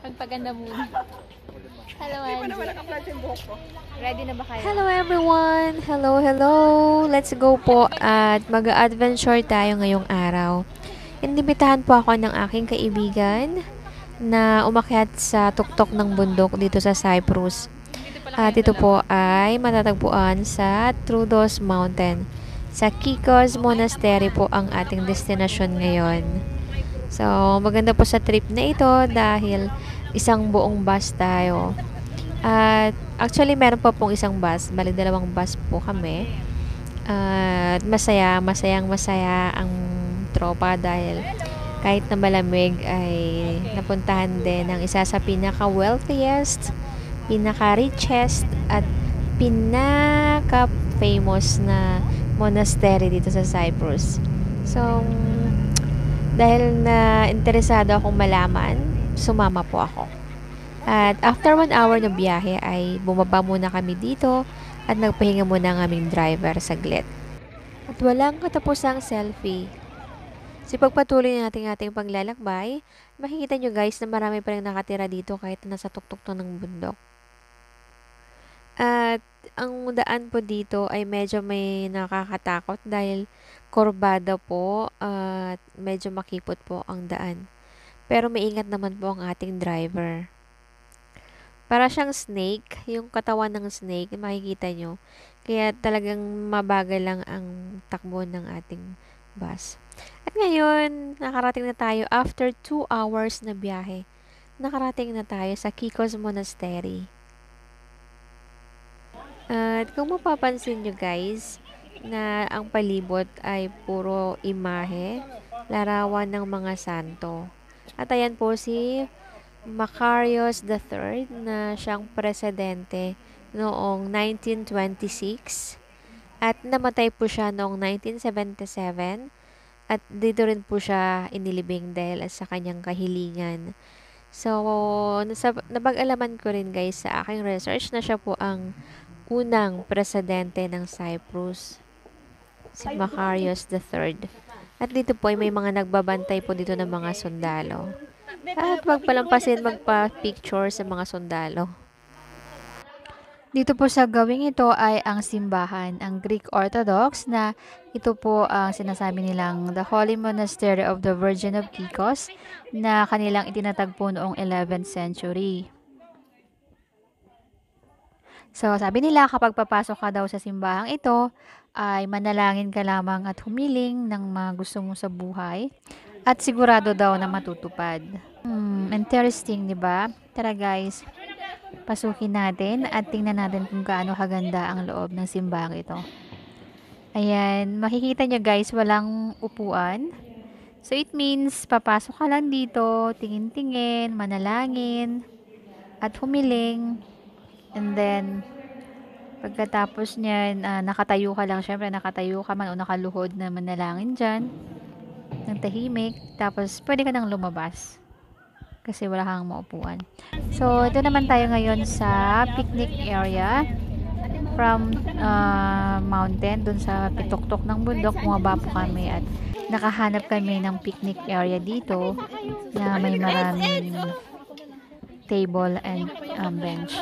Magpaganda muna. Hello, Angie. Ready na ba kayo? Hello everyone! Hello! Let's go po at mag-adventure tayo ngayong araw. Inimbitahan po ako ng aking kaibigan na umakyat sa tuktok ng bundok dito sa Cyprus. At ito po ay matatagpuan sa Troodos Mountain. Sa Kikos Monastery po ang ating destinasyon ngayon. So, maganda po sa trip na ito dahil isang buong bus tayo. At actually meron pa pong isang bus, bali dalawang bus po kami. At masaya ang tropa dahil kahit na malamig ay napuntahan din ng isa sa pinaka-wealthiest, pinaka-richest at pinaka-famous na monastery dito sa Cyprus. So, dahil na interesado akong malaman, sumama po ako. At after 1 hour na biyahe ay bumaba muna kami dito at nagpahinga muna ang aming driver saglit. At walang katapusang selfie. Si pagpatuloy natin ating paglalakbay, makikita nyo guys na marami pa rin nakatira dito kahit nasa tuktok to ng bundok. At ang daan po dito ay medyo may nakakatakot dahil kurbada po at medyo makipot po ang daan. Pero maingat naman po ang ating driver. Para siyang snake, yung katawan ng snake, makikita nyo. Kaya talagang mabagal lang ang takbo ng ating bus. At ngayon, nakarating na tayo after 2 hours na biyahe. Nakarating na tayo sa Kikos Monastery. At kung mapapansin nyo guys, na ang palibot ay puro imahe, larawan ng mga santo. At ayan po si Macarius III na siyang presidente noong 1926 at namatay po siya noong 1977 at dito rin po siya inilibing dahil sa kanyang kahilingan. So, napag-alaman ko rin guys sa aking research na siya po ang unang presidente ng Cyprus, si Macarius III. At dito po ay may mga nagbabantay po dito ng mga sundalo. At magpalampasin magpa-picture sa mga sundalo. Dito po sa gawing ito ay ang simbahan, ang Greek Orthodox na ito po ang sinasabi nilang The Holy Monastery of the Virgin of Kikos na kanilang itinatagpo noong 11th century. So, sabi nila kapag papasok ka daw sa simbahang ito, ay manalangin ka lamang at humiling ng mga gusto mo sa buhay at sigurado daw na matutupad. Interesting, di ba? Tara guys, pasukin natin at tingnan natin kung gaano kaganda ang loob ng simbahang ito. Ayan, makikita nyo guys, walang upuan. So, it means papasok ka lang dito, tingin-tingin, manalangin, at humiling. And then, pagkatapos niyan, nakatayo ka lang. Syempre, nakatayo ka man o nakaluhod na manalangin dyan. Ng tahimik. Tapos, pwede ka nang lumabas. Kasi wala kang maupuan. So, ito naman tayo ngayon sa picnic area. From mountain, dun sa pituktok ng bundok, bumaba po kami at nakahanap kami ng picnic area dito na may maraming table and bench.